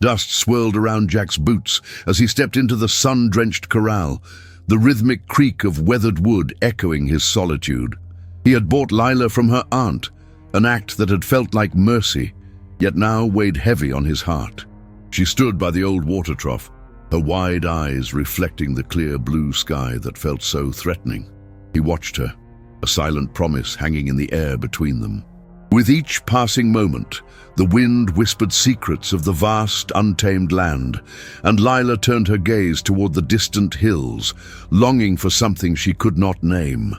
Dust swirled around Jack's boots as he stepped into the sun-drenched corral, the rhythmic creak of weathered wood echoing his solitude. He had bought Lila from her aunt, an act that had felt like mercy, yet now weighed heavy on his heart. She stood by the old water trough, her wide eyes reflecting the clear blue sky that felt so threatening. He watched her, a silent promise hanging in the air between them. With each passing moment, the wind whispered secrets of the vast, untamed land, and Lila turned her gaze toward the distant hills, longing for something she could not name.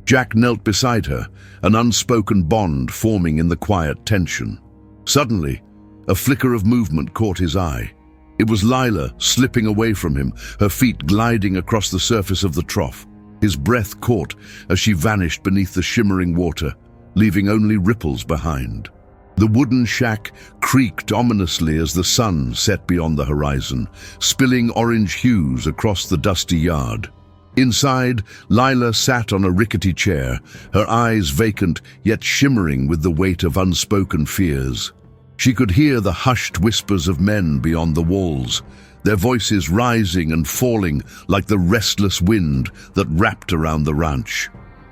Jack knelt beside her, an unspoken bond forming in the quiet tension. Suddenly, a flicker of movement caught his eye. It was Lila slipping away from him, her feet gliding across the surface of the trough. His breath caught as she vanished beneath the shimmering water, leaving only ripples behind. The wooden shack creaked ominously as the sun set beyond the horizon, spilling orange hues across the dusty yard. Inside, Lila sat on a rickety chair, her eyes vacant yet shimmering with the weight of unspoken fears. She could hear the hushed whispers of men beyond the walls, their voices rising and falling like the restless wind that wrapped around the ranch.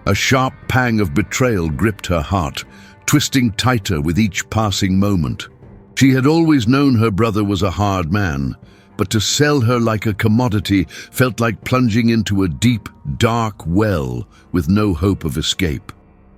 A sharp pang of betrayal gripped her heart, twisting tighter with each passing moment. She had always known her brother was a hard man, but to sell her like a commodity felt like plunging into a deep, dark well with no hope of escape.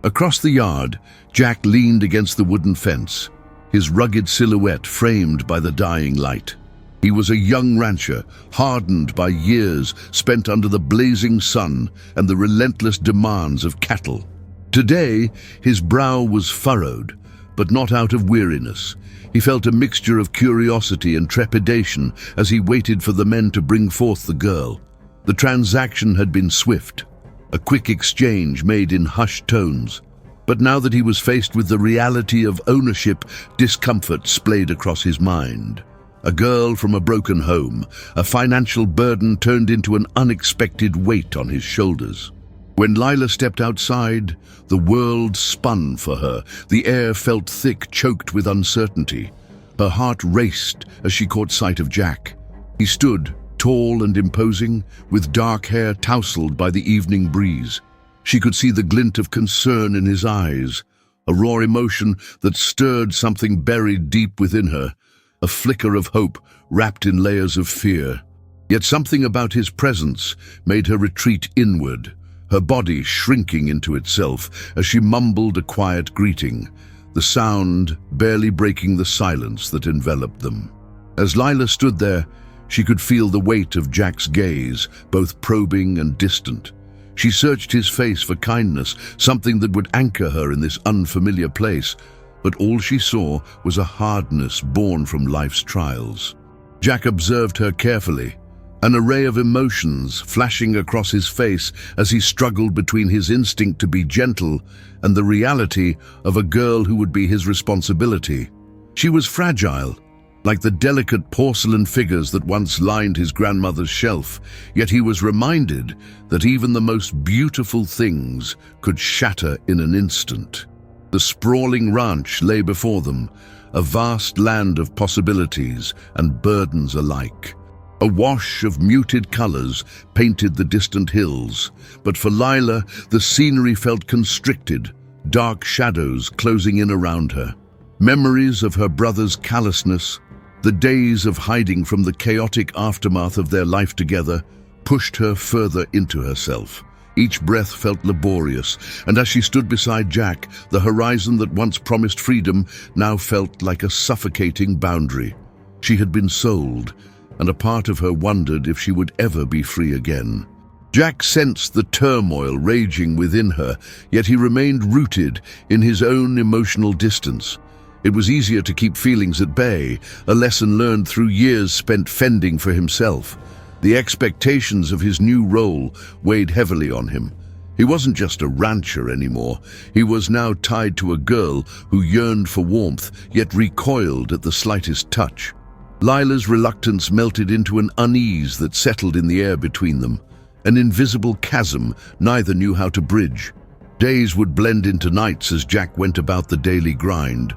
Across the yard, Jack leaned against the wooden fence, his rugged silhouette framed by the dying light. He was a young rancher, hardened by years spent under the blazing sun and the relentless demands of cattle. Today, his brow was furrowed, but not out of weariness. He felt a mixture of curiosity and trepidation as he waited for the men to bring forth the girl. The transaction had been swift, a quick exchange made in hushed tones. But now that he was faced with the reality of ownership, discomfort splayed across his mind. A girl from a broken home, a financial burden turned into an unexpected weight on his shoulders. When Lila stepped outside, the world spun for her. The air felt thick, choked with uncertainty. Her heart raced as she caught sight of Jack. He stood, tall and imposing, with dark hair tousled by the evening breeze. She could see the glint of concern in his eyes, a raw emotion that stirred something buried deep within her, a flicker of hope wrapped in layers of fear. Yet something about his presence made her retreat inward, her body shrinking into itself as she mumbled a quiet greeting, the sound barely breaking the silence that enveloped them. As Lila stood there, she could feel the weight of Jack's gaze, both probing and distant. She searched his face for kindness, something that would anchor her in this unfamiliar place, but all she saw was a hardness born from life's trials. Jack observed her carefully, an array of emotions flashing across his face as he struggled between his instinct to be gentle and the reality of a girl who would be his responsibility. She was fragile, like the delicate porcelain figures that once lined his grandmother's shelf, yet he was reminded that even the most beautiful things could shatter in an instant. The sprawling ranch lay before them, a vast land of possibilities and burdens alike. A wash of muted colors painted the distant hills, but for Lila, the scenery felt constricted, dark shadows closing in around her. Memories of her brother's callousness, the days of hiding from the chaotic aftermath of their life together, pushed her further into herself. Each breath felt laborious, and as she stood beside Jack, the horizon that once promised freedom now felt like a suffocating boundary. She had been sold, and a part of her wondered if she would ever be free again. Jack sensed the turmoil raging within her, yet he remained rooted in his own emotional distance. It was easier to keep feelings at bay, a lesson learned through years spent fending for himself. The expectations of his new role weighed heavily on him. He wasn't just a rancher anymore. He was now tied to a girl who yearned for warmth, yet recoiled at the slightest touch. Lila's reluctance melted into an unease that settled in the air between them, an invisible chasm neither knew how to bridge. Days would blend into nights as Jack went about the daily grind.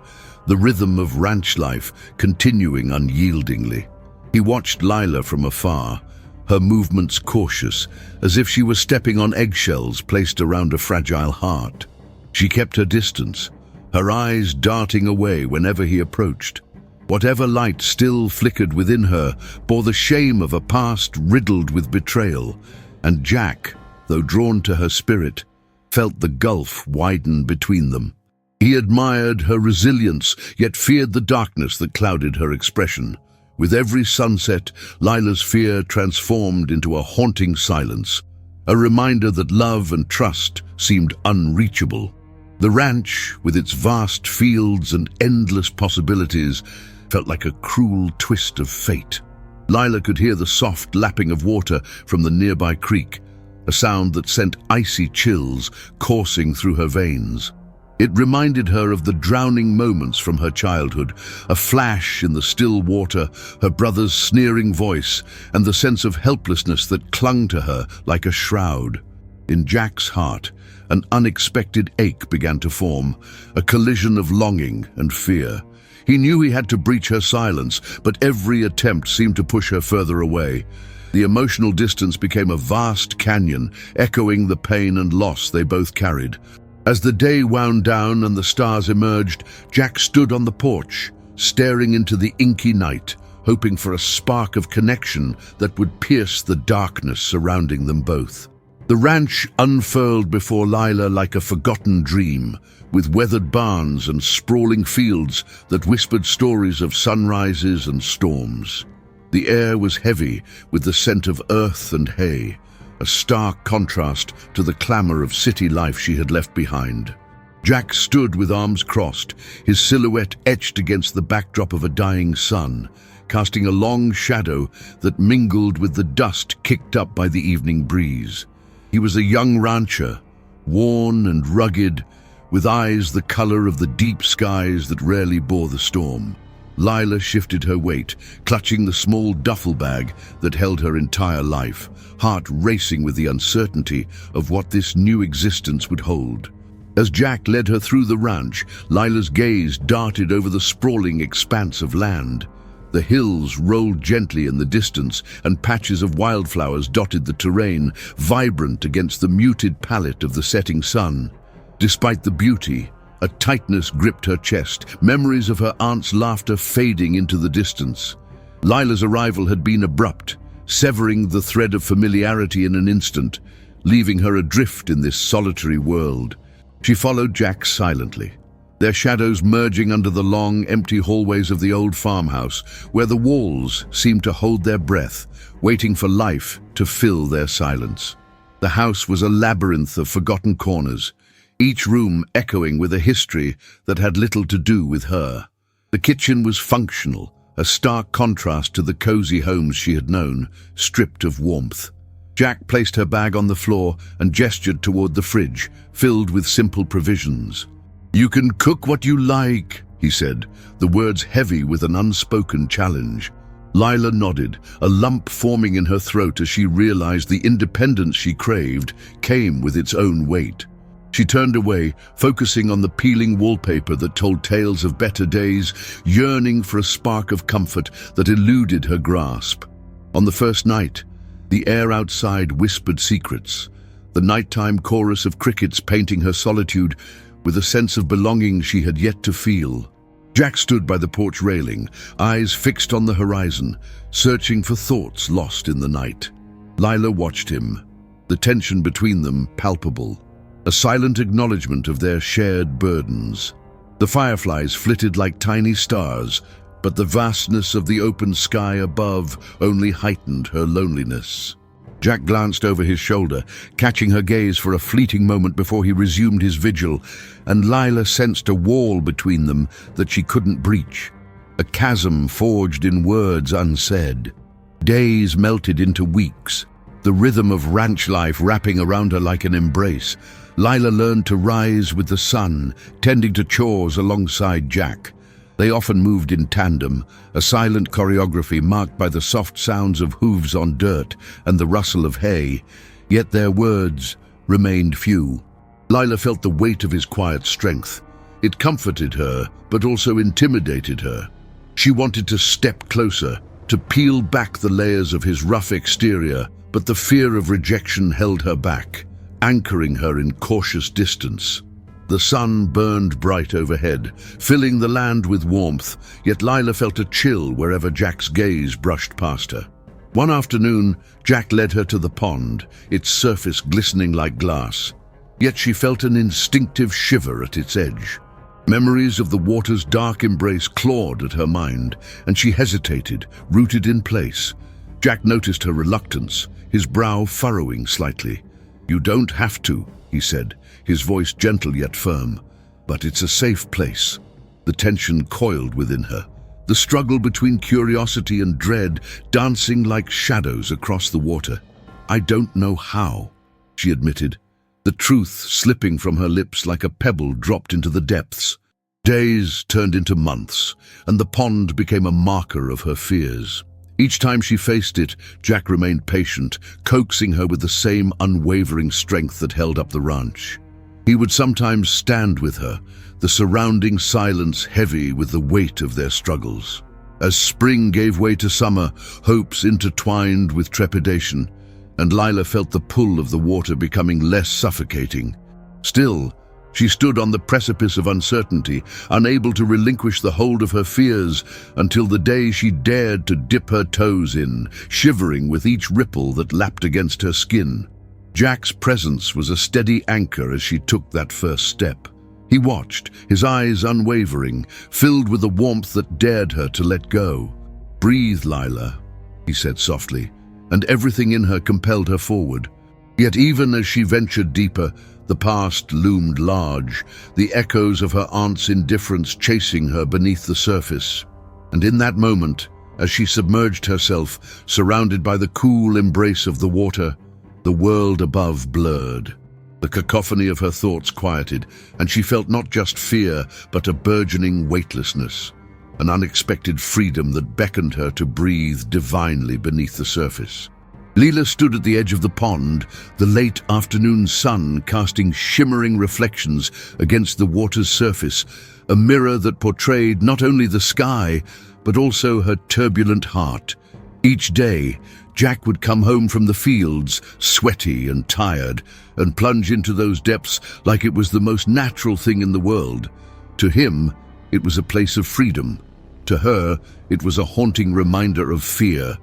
the rhythm of ranch life continuing unyieldingly. He watched Lila from afar, her movements cautious, as if she were stepping on eggshells placed around a fragile heart. She kept her distance, her eyes darting away whenever he approached. Whatever light still flickered within her bore the shame of a past riddled with betrayal, and Jack, though drawn to her spirit, felt the gulf widen between them. He admired her resilience, yet feared the darkness that clouded her expression. With every sunset, Lila's fear transformed into a haunting silence, a reminder that love and trust seemed unreachable. The ranch, with its vast fields and endless possibilities, felt like a cruel twist of fate. Lila could hear the soft lapping of water from the nearby creek, a sound that sent icy chills coursing through her veins. It reminded her of the drowning moments from her childhood, a flash in the still water, her brother's sneering voice, and the sense of helplessness that clung to her like a shroud. In Jack's heart, an unexpected ache began to form, a collision of longing and fear. He knew he had to breach her silence, but every attempt seemed to push her further away. The emotional distance became a vast canyon, echoing the pain and loss they both carried. As the day wound down and the stars emerged, Jack stood on the porch, staring into the inky night, hoping for a spark of connection that would pierce the darkness surrounding them both. The ranch unfurled before Lila like a forgotten dream, with weathered barns and sprawling fields that whispered stories of sunrises and storms. The air was heavy with the scent of earth and hay, a stark contrast to the clamor of city life she had left behind. Jack stood with arms crossed, his silhouette etched against the backdrop of a dying sun, casting a long shadow that mingled with the dust kicked up by the evening breeze. He was a young rancher, worn and rugged, with eyes the color of the deep skies that rarely bore the storm. Lila shifted her weight, clutching the small duffel bag that held her entire life, heart racing with the uncertainty of what this new existence would hold. As Jack led her through the ranch, Lila's gaze darted over the sprawling expanse of land. The hills rolled gently in the distance, and patches of wildflowers dotted the terrain, vibrant against the muted palette of the setting sun. Despite the beauty, a tightness gripped her chest, memories of her aunt's laughter fading into the distance. Lila's arrival had been abrupt, severing the thread of familiarity in an instant, leaving her adrift in this solitary world. She followed Jack silently, their shadows merging under the long, empty hallways of the old farmhouse, where the walls seemed to hold their breath, waiting for life to fill their silence. The house was a labyrinth of forgotten corners, each room echoing with a history that had little to do with her. The kitchen was functional, a stark contrast to the cozy homes she had known, stripped of warmth. Jack placed her bag on the floor and gestured toward the fridge, filled with simple provisions. "You can cook what you like," he said, the words heavy with an unspoken challenge. Lila nodded, a lump forming in her throat as she realized the independence she craved came with its own weight. She turned away, focusing on the peeling wallpaper that told tales of better days, yearning for a spark of comfort that eluded her grasp. On the first night, the air outside whispered secrets, the nighttime chorus of crickets painting her solitude with a sense of belonging she had yet to feel. Jack stood by the porch railing, eyes fixed on the horizon, searching for thoughts lost in the night. Lila watched him, the tension between them palpable, a silent acknowledgement of their shared burdens. The fireflies flitted like tiny stars, but the vastness of the open sky above only heightened her loneliness. Jack glanced over his shoulder, catching her gaze for a fleeting moment before he resumed his vigil, and Lila sensed a wall between them that she couldn't breach, a chasm forged in words unsaid. Days melted into weeks, the rhythm of ranch life wrapping around her like an embrace. Lila learned to rise with the sun, tending to chores alongside Jack. They often moved in tandem, a silent choreography marked by the soft sounds of hooves on dirt and the rustle of hay, yet their words remained few. Lila felt the weight of his quiet strength. It comforted her, but also intimidated her. She wanted to step closer, to peel back the layers of his rough exterior, but the fear of rejection held her back, anchoring her in cautious distance. The sun burned bright overhead, filling the land with warmth, yet Lila felt a chill wherever Jack's gaze brushed past her. One afternoon, Jack led her to the pond, its surface glistening like glass. Yet she felt an instinctive shiver at its edge. Memories of the water's dark embrace clawed at her mind, and she hesitated, rooted in place. Jack noticed her reluctance, his brow furrowing slightly. "You don't have to," he said, his voice gentle yet firm. "But it's a safe place." The tension coiled within her, the struggle between curiosity and dread dancing like shadows across the water. "I don't know how," she admitted, the truth slipping from her lips like a pebble dropped into the depths. Days turned into months, and the pond became a marker of her fears. Each time she faced it, Jack remained patient, coaxing her with the same unwavering strength that held up the ranch. He would sometimes stand with her, the surrounding silence heavy with the weight of their struggles. As spring gave way to summer, hopes intertwined with trepidation, and Lila felt the pull of the water becoming less suffocating. Still, she stood on the precipice of uncertainty, unable to relinquish the hold of her fears until the day she dared to dip her toes in, shivering with each ripple that lapped against her skin. Jack's presence was a steady anchor as she took that first step. He watched, his eyes unwavering, filled with a warmth that dared her to let go. "Breathe, Lila," he said softly, and everything in her compelled her forward. Yet even as she ventured deeper, the past loomed large, the echoes of her aunt's indifference chasing her beneath the surface. And in that moment, as she submerged herself, surrounded by the cool embrace of the water, the world above blurred. The cacophony of her thoughts quieted, and she felt not just fear, but a burgeoning weightlessness, an unexpected freedom that beckoned her to breathe divinely beneath the surface. Lila stood at the edge of the pond, the late afternoon sun casting shimmering reflections against the water's surface, a mirror that portrayed not only the sky, but also her turbulent heart. Each day, Jack would come home from the fields, sweaty and tired, and plunge into those depths like it was the most natural thing in the world. To him, it was a place of freedom. To her, it was a haunting reminder of fear.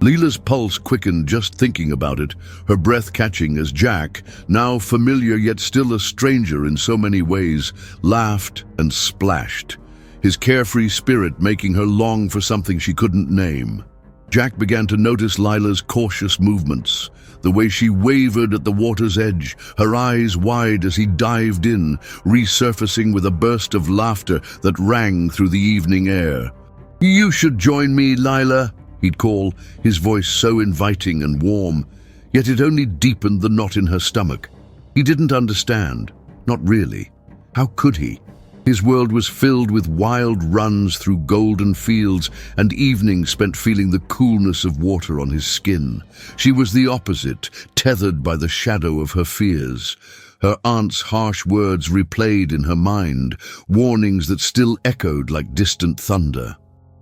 Lila's pulse quickened just thinking about it, her breath catching as Jack, now familiar yet still a stranger in so many ways, laughed and splashed, his carefree spirit making her long for something she couldn't name. Jack began to notice Lila's cautious movements, the way she wavered at the water's edge, her eyes wide as he dived in, resurfacing with a burst of laughter that rang through the evening air. "You should join me, Lila," he'd call, his voice so inviting and warm, yet it only deepened the knot in her stomach. He didn't understand, not really. How could he? His world was filled with wild runs through golden fields and evenings spent feeling the coolness of water on his skin. She was the opposite, tethered by the shadow of her fears. Her aunt's harsh words replayed in her mind, warnings that still echoed like distant thunder.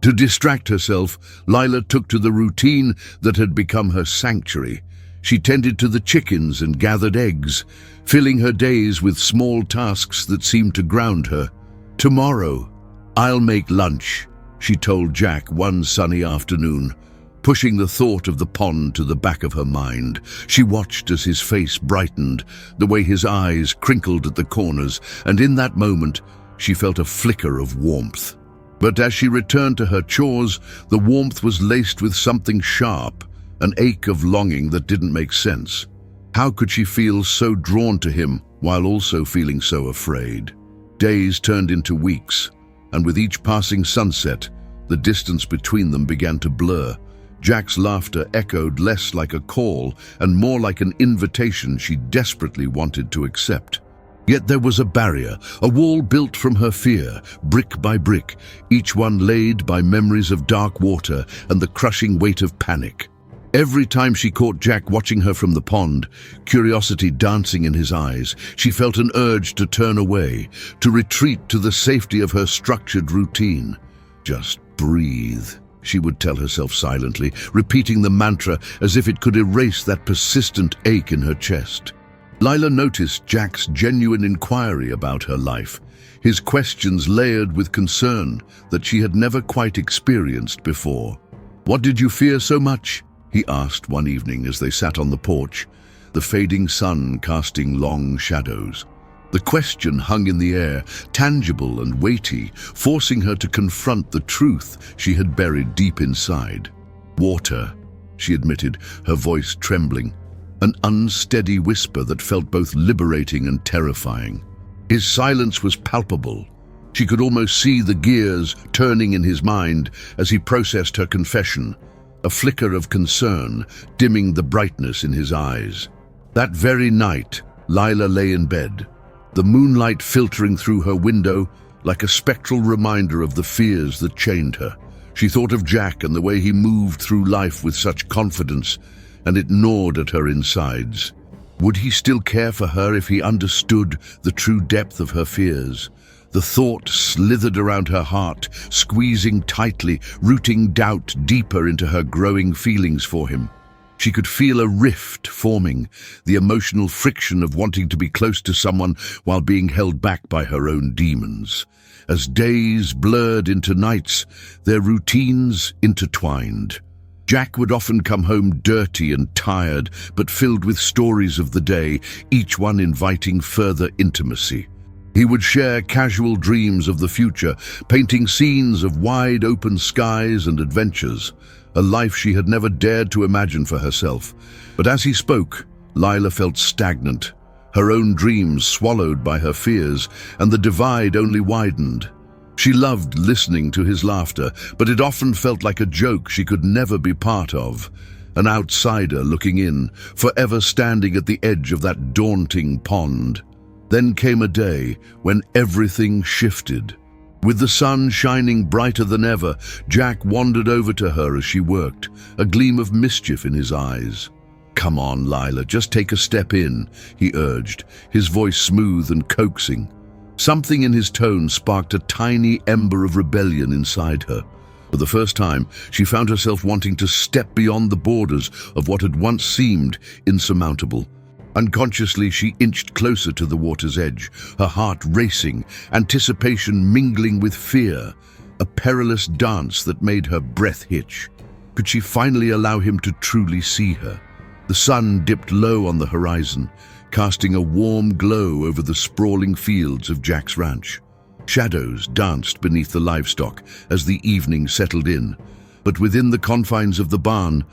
To distract herself, Lila took to the routine that had become her sanctuary. She tended to the chickens and gathered eggs, filling her days with small tasks that seemed to ground her. "Tomorrow, I'll make lunch," she told Jack one sunny afternoon, pushing the thought of the pond to the back of her mind. She watched as his face brightened, the way his eyes crinkled at the corners, and in that moment, she felt a flicker of warmth. But as she returned to her chores, the warmth was laced with something sharp, an ache of longing that didn't make sense. How could she feel so drawn to him while also feeling so afraid? Days turned into weeks, and with each passing sunset, the distance between them began to blur. Jack's laughter echoed less like a call and more like an invitation she desperately wanted to accept. Yet there was a barrier, a wall built from her fear, brick by brick, each one laid by memories of dark water and the crushing weight of panic. Every time she caught Jack watching her from the pond, curiosity dancing in his eyes, she felt an urge to turn away, to retreat to the safety of her structured routine. "Just breathe," she would tell herself silently, repeating the mantra as if it could erase that persistent ache in her chest. Lila noticed Jack's genuine inquiry about her life, his questions layered with concern that she had never quite experienced before. "What did you fear so much?" he asked one evening as they sat on the porch, the fading sun casting long shadows. The question hung in the air, tangible and weighty, forcing her to confront the truth she had buried deep inside. "Water," she admitted, her voice trembling, an unsteady whisper that felt both liberating and terrifying. His silence was palpable. She could almost see the gears turning in his mind as he processed her confession, a flicker of concern dimming the brightness in his eyes. That very night, Lila lay in bed, the moonlight filtering through her window like a spectral reminder of the fears that chained her. She thought of Jack and the way he moved through life with such confidence, and it gnawed at her insides. Would he still care for her if he understood the true depth of her fears? The thought slithered around her heart, squeezing tightly, rooting doubt deeper into her growing feelings for him. She could feel a rift forming, the emotional friction of wanting to be close to someone while being held back by her own demons. As days blurred into nights, their routines intertwined. Jack would often come home dirty and tired, but filled with stories of the day, each one inviting further intimacy. He would share casual dreams of the future, painting scenes of wide-open skies and adventures, a life she had never dared to imagine for herself. But as he spoke, Lila felt stagnant, her own dreams swallowed by her fears, and the divide only widened. She loved listening to his laughter, but it often felt like a joke she could never be part of. An outsider looking in, forever standing at the edge of that daunting pond. Then came a day when everything shifted. With the sun shining brighter than ever, Jack wandered over to her as she worked, a gleam of mischief in his eyes. "Come on, Lila, just take a step in," he urged, his voice smooth and coaxing. Something in his tone sparked a tiny ember of rebellion inside her. For the first time, she found herself wanting to step beyond the borders of what had once seemed insurmountable. Unconsciously, she inched closer to the water's edge, her heart racing, anticipation mingling with fear, a perilous dance that made her breath hitch. Could she finally allow him to truly see her? The sun dipped low on the horizon, casting a warm glow over the sprawling fields of Jack's ranch. Shadows danced beneath the livestock as the evening settled in, but within the confines of the barn,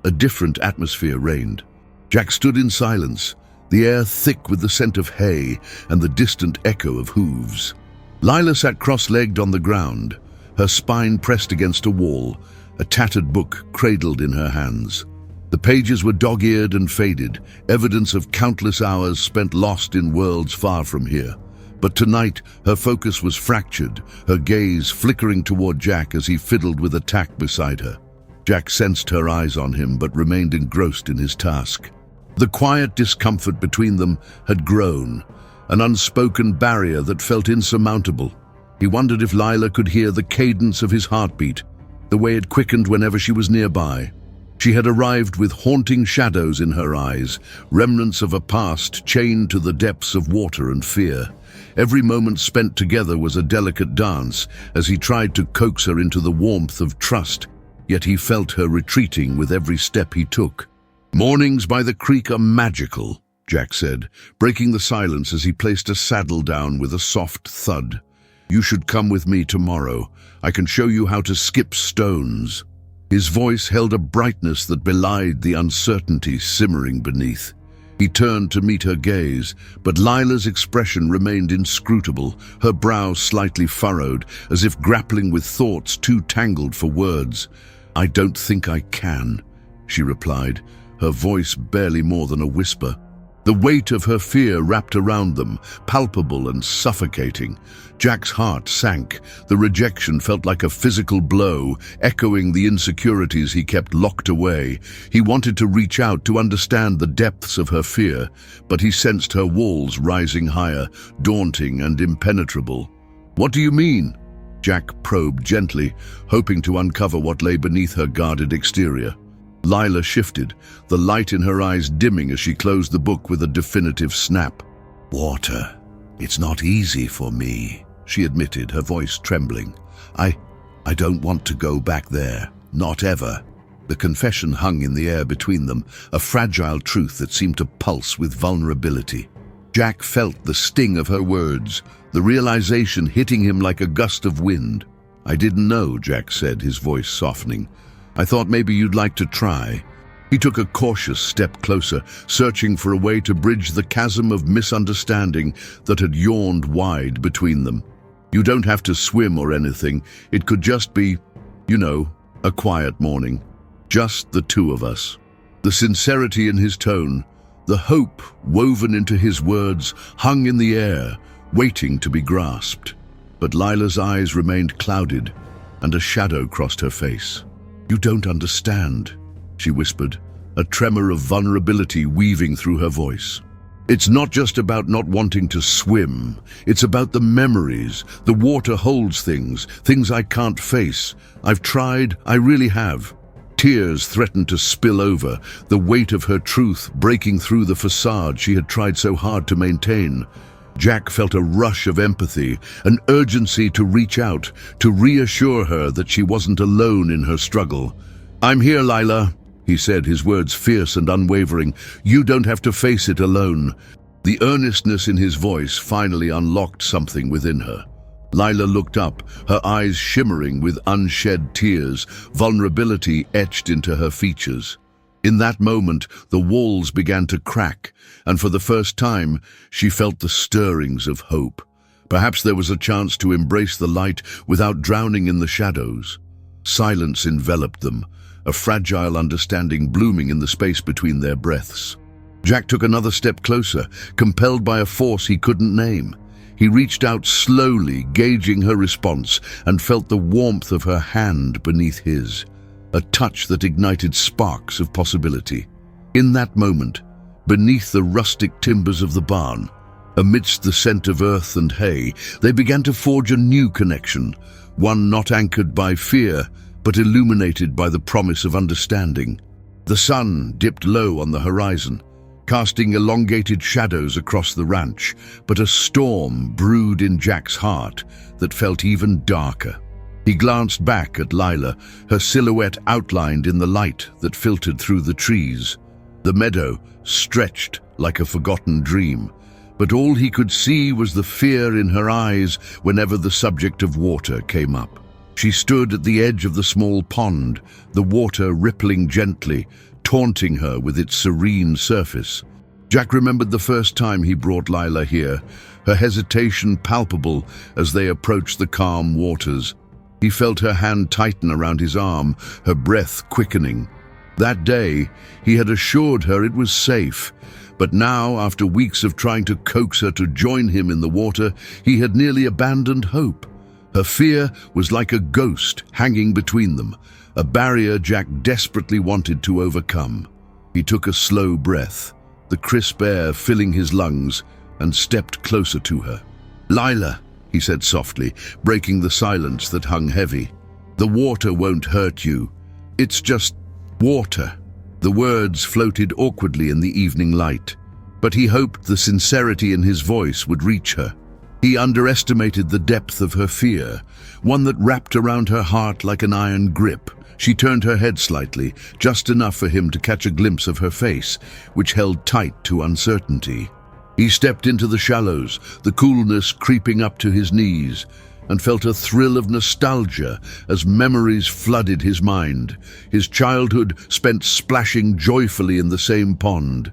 a different atmosphere reigned. Jack stood in silence, the air thick with the scent of hay and the distant echo of hooves. Lila sat cross-legged on the ground, her spine pressed against a wall, a tattered book cradled in her hands. The pages were dog-eared and faded, evidence of countless hours spent lost in worlds far from here. But tonight, her focus was fractured, her gaze flickering toward Jack as he fiddled with a tack beside her. Jack sensed her eyes on him but remained engrossed in his task. The quiet discomfort between them had grown, an unspoken barrier that felt insurmountable. He wondered if Lila could hear the cadence of his heartbeat, the way it quickened whenever she was nearby. She had arrived with haunting shadows in her eyes, remnants of a past chained to the depths of water and fear. Every moment spent together was a delicate dance as he tried to coax her into the warmth of trust, yet he felt her retreating with every step he took. "Mornings by the creek are magical," Jack said, breaking the silence as he placed a saddle down with a soft thud. "You should come with me tomorrow. I can show you how to skip stones." His voice held a brightness that belied the uncertainty simmering beneath. He turned to meet her gaze, but Lila's expression remained inscrutable, her brow slightly furrowed, as if grappling with thoughts too tangled for words. "I don't think I can," she replied, her voice barely more than a whisper. The weight of her fear wrapped around them, palpable and suffocating. Jack's heart sank. The rejection felt like a physical blow, echoing the insecurities he kept locked away. He wanted to reach out to understand the depths of her fear, but he sensed her walls rising higher, daunting and impenetrable. "What do you mean?" Jack probed gently, hoping to uncover what lay beneath her guarded exterior. Lila shifted, the light in her eyes dimming as she closed the book with a definitive snap. "Water. It's not easy for me," she admitted, her voice trembling. I don't want to go back there. Not ever." The confession hung in the air between them, a fragile truth that seemed to pulse with vulnerability. Jack felt the sting of her words, the realization hitting him like a gust of wind. "I didn't know," Jack said, his voice softening. "I thought maybe you'd like to try." He took a cautious step closer, searching for a way to bridge the chasm of misunderstanding that had yawned wide between them. "You don't have to swim or anything. It could just be, a quiet morning. Just the two of us." The sincerity in his tone, the hope woven into his words, hung in the air, waiting to be grasped. But Lila's eyes remained clouded, and a shadow crossed her face. "You don't understand," she whispered, a tremor of vulnerability weaving through her voice. "It's not just about not wanting to swim. It's about the memories. The water holds things I can't face. I've tried, I really have." Tears threatened to spill over, the weight of her truth breaking through the facade she had tried so hard to maintain. Jack felt a rush of empathy, an urgency to reach out, to reassure her that she wasn't alone in her struggle. "I'm here, Lila," he said, his words fierce and unwavering. "You don't have to face it alone." The earnestness in his voice finally unlocked something within her. Lila looked up, her eyes shimmering with unshed tears, vulnerability etched into her features. In that moment, the walls began to crack, and for the first time, she felt the stirrings of hope. Perhaps there was a chance to embrace the light without drowning in the shadows. Silence enveloped them, a fragile understanding blooming in the space between their breaths. Jack took another step closer, compelled by a force he couldn't name. He reached out slowly, gauging her response, and felt the warmth of her hand beneath his, a touch that ignited sparks of possibility. In that moment, beneath the rustic timbers of the barn, amidst the scent of earth and hay, they began to forge a new connection, one not anchored by fear, but illuminated by the promise of understanding. The sun dipped low on the horizon, casting elongated shadows across the ranch, but a storm brewed in Jack's heart that felt even darker. He glanced back at Lila, her silhouette outlined in the light that filtered through the trees. The meadow stretched like a forgotten dream, but all he could see was the fear in her eyes whenever the subject of water came up. She stood at the edge of the small pond, the water rippling gently, taunting her with its serene surface. Jack remembered the first time he brought Lila here, her hesitation palpable as they approached the calm waters. He felt her hand tighten around his arm, her breath quickening. That day, he had assured her it was safe, but now, after weeks of trying to coax her to join him in the water, he had nearly abandoned hope. Her fear was like a ghost hanging between them, a barrier Jack desperately wanted to overcome. He took a slow breath, the crisp air filling his lungs, and stepped closer to her. "Lila," he said softly, breaking the silence that hung heavy. "The water won't hurt you. It's just water." The words floated awkwardly in the evening light, but he hoped the sincerity in his voice would reach her. He underestimated the depth of her fear, one that wrapped around her heart like an iron grip. She turned her head slightly, just enough for him to catch a glimpse of her face, which held tight to uncertainty. He stepped into the shallows, the coolness creeping up to his knees, and felt a thrill of nostalgia as memories flooded his mind, his childhood spent splashing joyfully in the same pond.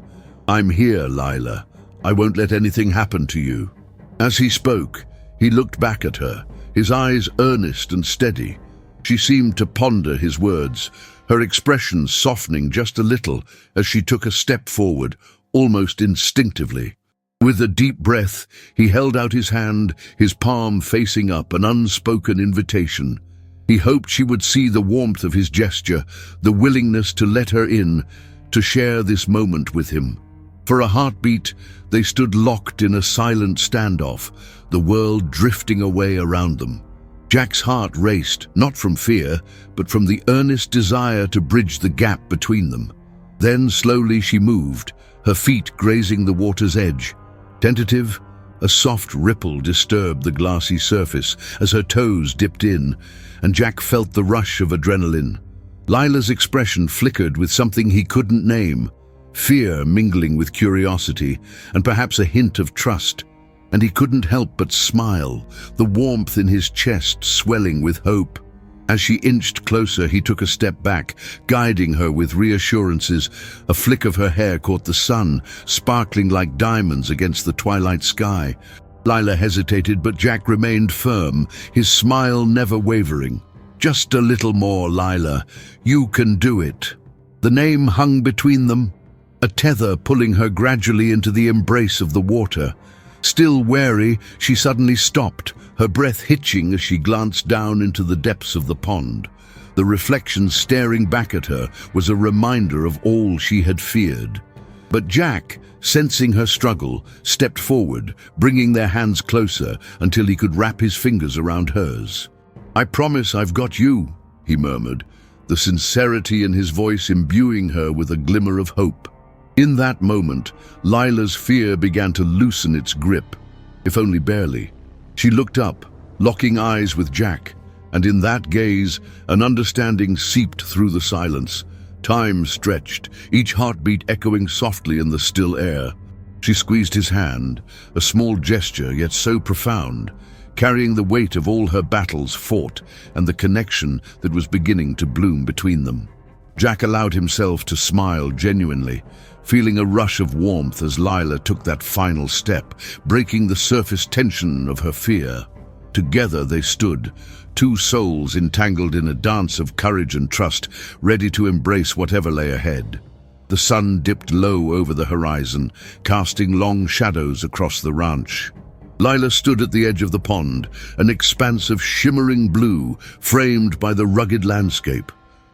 "I'm here, Lila. I won't let anything happen to you." As he spoke, he looked back at her, his eyes earnest and steady. She seemed to ponder his words, her expression softening just a little as she took a step forward, almost instinctively. With a deep breath, he held out his hand, his palm facing up, an unspoken invitation. He hoped she would see the warmth of his gesture, the willingness to let her in, to share this moment with him. For a heartbeat, they stood locked in a silent standoff, the world drifting away around them. Jack's heart raced, not from fear, but from the earnest desire to bridge the gap between them. Then slowly she moved, her feet grazing the water's edge. Tentative, a soft ripple disturbed the glassy surface as her toes dipped in, and Jack felt the rush of adrenaline. Lila's expression flickered with something he couldn't name, fear mingling with curiosity, and perhaps a hint of trust. And he couldn't help but smile, the warmth in his chest swelling with hope. As she inched closer, he took a step back, guiding her with reassurances. A flick of her hair caught the sun, sparkling like diamonds against the twilight sky. Lila hesitated, but Jack remained firm, his smile never wavering. "Just a little more, Lila. You can do it." The name hung between them, a tether pulling her gradually into the embrace of the water. Still wary, she suddenly stopped, her breath hitching as she glanced down into the depths of the pond. The reflection staring back at her was a reminder of all she had feared. But Jack, sensing her struggle, stepped forward, bringing their hands closer until he could wrap his fingers around hers. "I promise I've got you," he murmured, the sincerity in his voice imbuing her with a glimmer of hope. In that moment, Lila's fear began to loosen its grip, if only barely. She looked up, locking eyes with Jack, and in that gaze, an understanding seeped through the silence. Time stretched, each heartbeat echoing softly in the still air. She squeezed his hand, a small gesture yet so profound, carrying the weight of all her battles fought and the connection that was beginning to bloom between them. Jack allowed himself to smile genuinely, feeling a rush of warmth as Lila took that final step, breaking the surface tension of her fear. Together they stood, two souls entangled in a dance of courage and trust, ready to embrace whatever lay ahead. The sun dipped low over the horizon, casting long shadows across the ranch. Lila stood at the edge of the pond, an expanse of shimmering blue framed by the rugged landscape.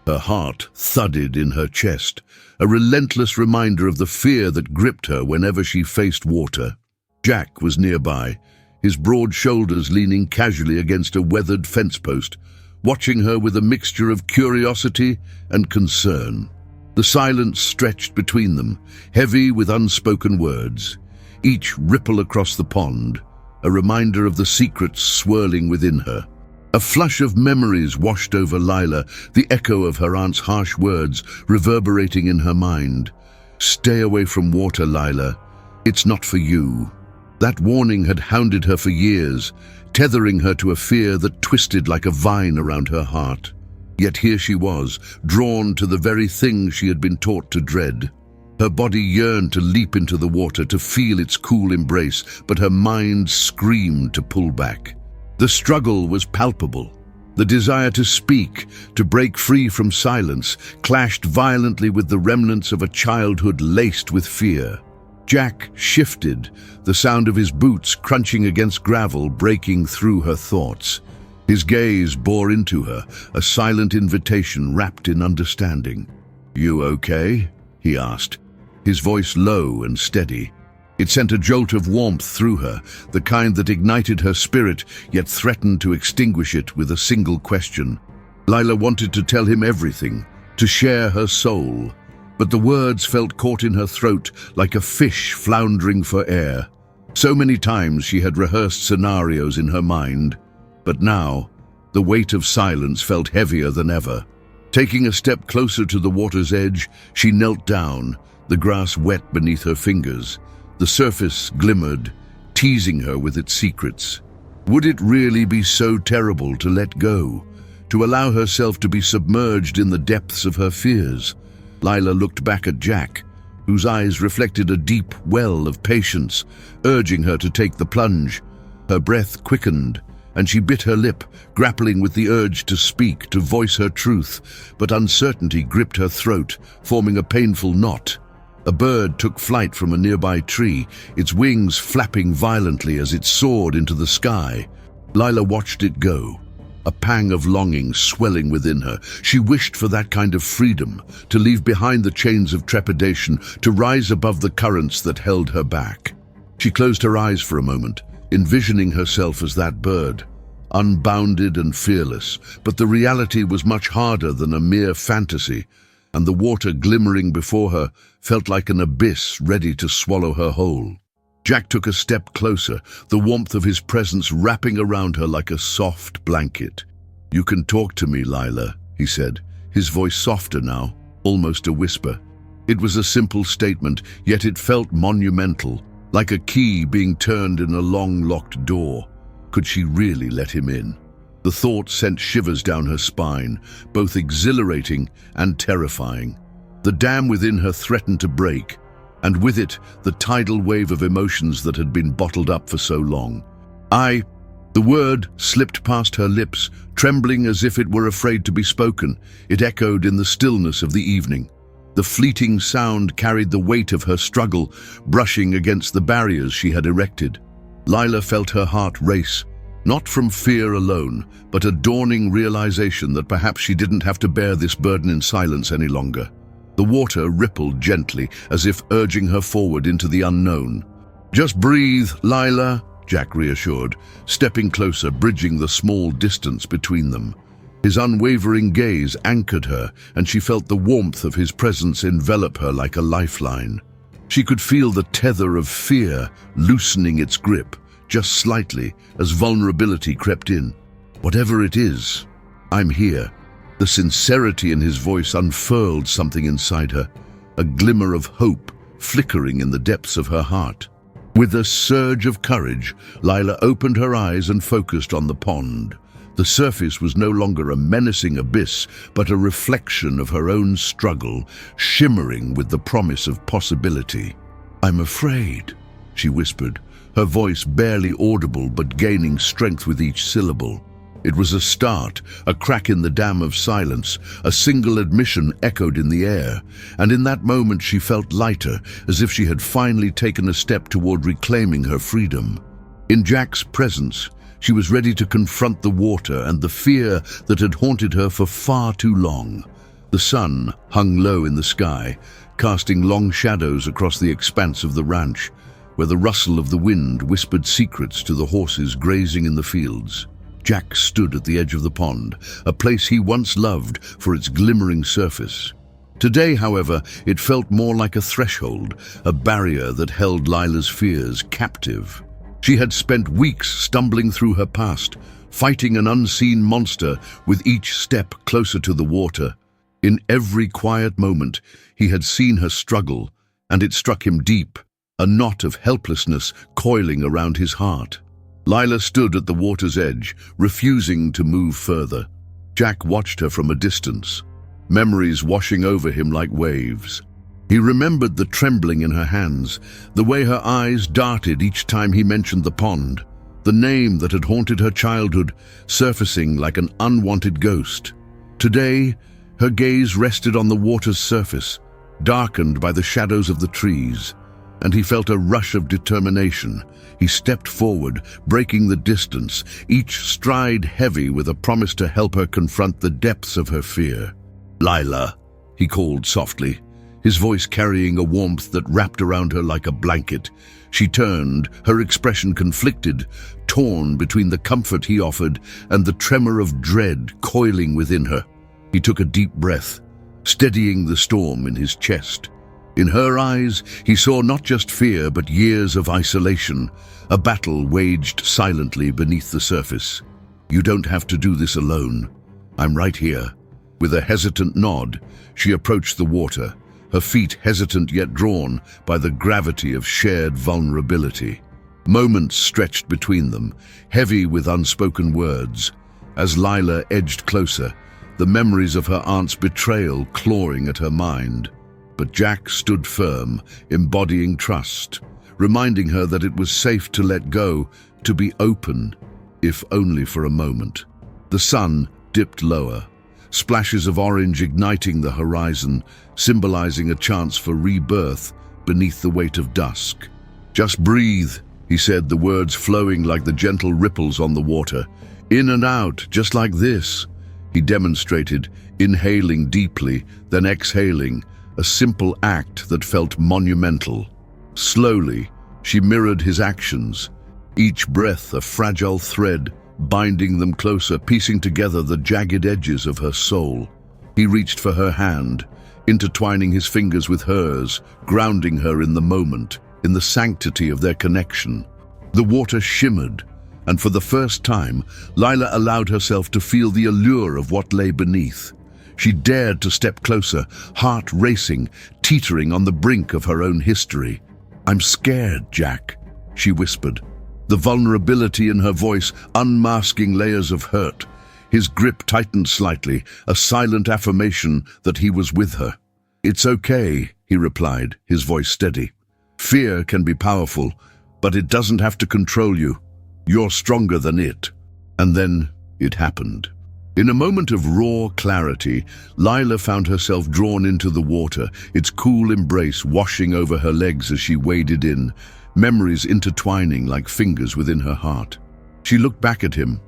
Her heart thudded in her chest, a relentless reminder of the fear that gripped her whenever she faced water. Jack was nearby, his broad shoulders leaning casually against a weathered fence post, watching her with a mixture of curiosity and concern. The silence stretched between them, heavy with unspoken words, each ripple across the pond, a reminder of the secrets swirling within her. A flush of memories washed over Lila, the echo of her aunt's harsh words reverberating in her mind. "Stay away from water, Lila. It's not for you." That warning had hounded her for years, tethering her to a fear that twisted like a vine around her heart. Yet here she was, drawn to the very thing she had been taught to dread. Her body yearned to leap into the water, to feel its cool embrace, but her mind screamed to pull back. The struggle was palpable. The desire to speak, to break free from silence, clashed violently with the remnants of a childhood laced with fear. Jack shifted, the sound of his boots crunching against gravel breaking through her thoughts. His gaze bore into her, a silent invitation wrapped in understanding. "You okay?" he asked, his voice low and steady. It sent a jolt of warmth through her, the kind that ignited her spirit, yet threatened to extinguish it with a single question. Lila wanted to tell him everything, to share her soul, but the words felt caught in her throat like a fish floundering for air. So many times she had rehearsed scenarios in her mind, but now the weight of silence felt heavier than ever. Taking a step closer to the water's edge, she knelt down, the grass wet beneath her fingers. The surface glimmered, teasing her with its secrets. Would it really be so terrible to let go, to allow herself to be submerged in the depths of her fears? Lila looked back at Jack, whose eyes reflected a deep well of patience, urging her to take the plunge. Her breath quickened, and she bit her lip, grappling with the urge to speak, to voice her truth, but uncertainty gripped her throat, forming a painful knot. A bird took flight from a nearby tree, its wings flapping violently as it soared into the sky. Lila watched it go, a pang of longing swelling within her. She wished for that kind of freedom, to leave behind the chains of trepidation, to rise above the currents that held her back. She closed her eyes for a moment, envisioning herself as that bird, unbounded and fearless, but the reality was much harder than a mere fantasy, and the water glimmering before her felt like an abyss ready to swallow her whole. Jack took a step closer, the warmth of his presence wrapping around her like a soft blanket. "You can talk to me, Lila," he said, his voice softer now, almost a whisper. It was a simple statement, yet it felt monumental, like a key being turned in a long-locked door. Could she really let him in? The thought sent shivers down her spine, both exhilarating and terrifying. The dam within her threatened to break, and with it, the tidal wave of emotions that had been bottled up for so long. The word slipped past her lips, trembling as if it were afraid to be spoken. It echoed in the stillness of the evening. The fleeting sound carried the weight of her struggle, brushing against the barriers she had erected. Lila felt her heart race, not from fear alone, but a dawning realization that perhaps she didn't have to bear this burden in silence any longer. The water rippled gently, as if urging her forward into the unknown. "Just breathe, Lila," Jack reassured, stepping closer, bridging the small distance between them. His unwavering gaze anchored her, and she felt the warmth of his presence envelop her like a lifeline. She could feel the tether of fear loosening its grip, just slightly, as vulnerability crept in. "Whatever it is, I'm here." The sincerity in his voice unfurled something inside her, a glimmer of hope flickering in the depths of her heart. With a surge of courage, Lila opened her eyes and focused on the pond. The surface was no longer a menacing abyss, but a reflection of her own struggle, shimmering with the promise of possibility. "I'm afraid," she whispered, her voice barely audible but gaining strength with each syllable. It was a start, a crack in the dam of silence, a single admission echoed in the air, and in that moment she felt lighter, as if she had finally taken a step toward reclaiming her freedom. In Jack's presence, she was ready to confront the water and the fear that had haunted her for far too long. The sun hung low in the sky, casting long shadows across the expanse of the ranch, where the rustle of the wind whispered secrets to the horses grazing in the fields. Jack stood at the edge of the pond, a place he once loved for its glimmering surface. Today, however, it felt more like a threshold, a barrier that held Lila's fears captive. She had spent weeks stumbling through her past, fighting an unseen monster with each step closer to the water. In every quiet moment, he had seen her struggle, and it struck him deep, a knot of helplessness coiling around his heart. Lila stood at the water's edge, refusing to move further. Jack watched her from a distance, memories washing over him like waves. He remembered the trembling in her hands, the way her eyes darted each time he mentioned the pond, the name that had haunted her childhood, surfacing like an unwanted ghost. Today, her gaze rested on the water's surface, darkened by the shadows of the trees, and he felt a rush of determination. He stepped forward, breaking the distance, each stride heavy with a promise to help her confront the depths of her fear. "Lila," he called softly, his voice carrying a warmth that wrapped around her like a blanket. She turned, her expression conflicted, torn between the comfort he offered and the tremor of dread coiling within her. He took a deep breath, steadying the storm in his chest. In her eyes, he saw not just fear but years of isolation, a battle waged silently beneath the surface. "You don't have to do this alone. I'm right here." With a hesitant nod, she approached the water, her feet hesitant yet drawn by the gravity of shared vulnerability. Moments stretched between them, heavy with unspoken words. As Lila edged closer, the memories of her aunt's betrayal clawing at her mind. But Jack stood firm, embodying trust, reminding her that it was safe to let go, to be open, if only for a moment. The sun dipped lower, splashes of orange igniting the horizon, symbolizing a chance for rebirth beneath the weight of dusk. "Just breathe," he said, the words flowing like the gentle ripples on the water. "In and out, just like this." He demonstrated, inhaling deeply, then exhaling, a simple act that felt monumental. Slowly, she mirrored his actions, each breath a fragile thread, binding them closer, piecing together the jagged edges of her soul. He reached for her hand, intertwining his fingers with hers, grounding her in the moment, in the sanctity of their connection. The water shimmered, and for the first time, Lila allowed herself to feel the allure of what lay beneath. She dared to step closer, heart racing, teetering on the brink of her own history. "I'm scared, Jack," she whispered, the vulnerability in her voice unmasking layers of hurt. His grip tightened slightly, a silent affirmation that he was with her. "It's okay," he replied, his voice steady. "Fear can be powerful, but it doesn't have to control you. You're stronger than it." And then it happened. In a moment of raw clarity, Lila found herself drawn into the water, its cool embrace washing over her legs as she waded in, memories intertwining like fingers within her heart. She looked back at him,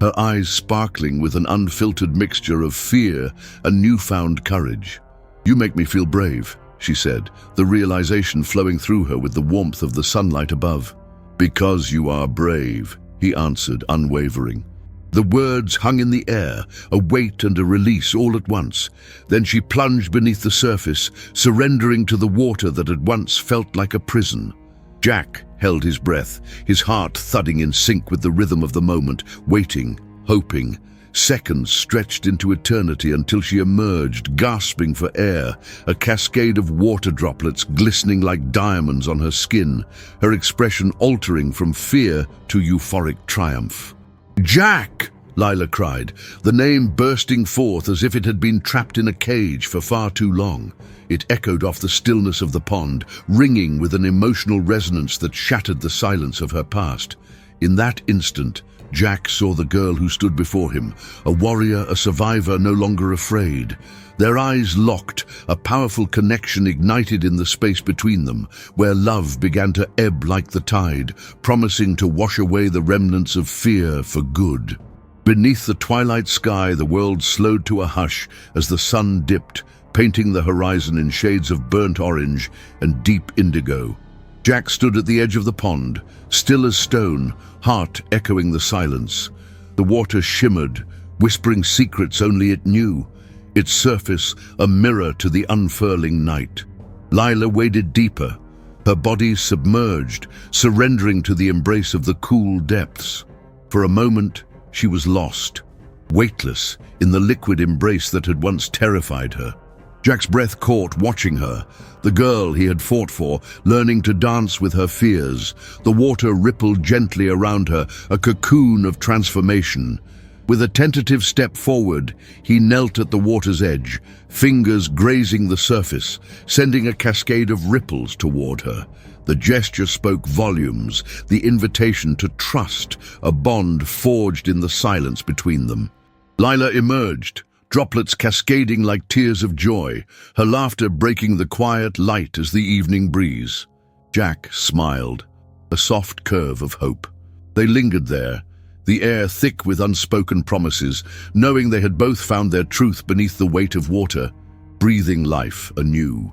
her eyes sparkling with an unfiltered mixture of fear and newfound courage. "You make me feel brave," she said, the realization flowing through her with the warmth of the sunlight above. "Because you are brave," he answered, unwavering. The words hung in the air, a weight and a release all at once. Then she plunged beneath the surface, surrendering to the water that had once felt like a prison. Jack held his breath, his heart thudding in sync with the rhythm of the moment, waiting, hoping. Seconds stretched into eternity until she emerged, gasping for air, a cascade of water droplets glistening like diamonds on her skin, her expression altering from fear to euphoric triumph. "Jack!" Lila cried, the name bursting forth as if it had been trapped in a cage for far too long. It echoed off the stillness of the pond, ringing with an emotional resonance that shattered the silence of her past. In that instant, Jack saw the girl who stood before him, a warrior, a survivor, no longer afraid. Their eyes locked, a powerful connection ignited in the space between them, where love began to ebb like the tide, promising to wash away the remnants of fear for good. Beneath the twilight sky, the world slowed to a hush as the sun dipped, painting the horizon in shades of burnt orange and deep indigo. Jack stood at the edge of the pond, still as stone, heart echoing the silence. The water shimmered, whispering secrets only it knew, its surface a mirror to the unfurling night. Lila waded deeper, her body submerged, surrendering to the embrace of the cool depths. For a moment, she was lost, weightless in the liquid embrace that had once terrified her. Jack's breath caught, watching her, the girl he had fought for, learning to dance with her fears. The water rippled gently around her, a cocoon of transformation. With a tentative step forward, he knelt at the water's edge, fingers grazing the surface, sending a cascade of ripples toward her. The gesture spoke volumes, the invitation to trust, a bond forged in the silence between them. Lila emerged, droplets cascading like tears of joy, her laughter breaking the quiet light as the evening breeze. Jack smiled, a soft curve of hope. They lingered there, the air thick with unspoken promises, knowing they had both found their truth beneath the weight of water, breathing life anew.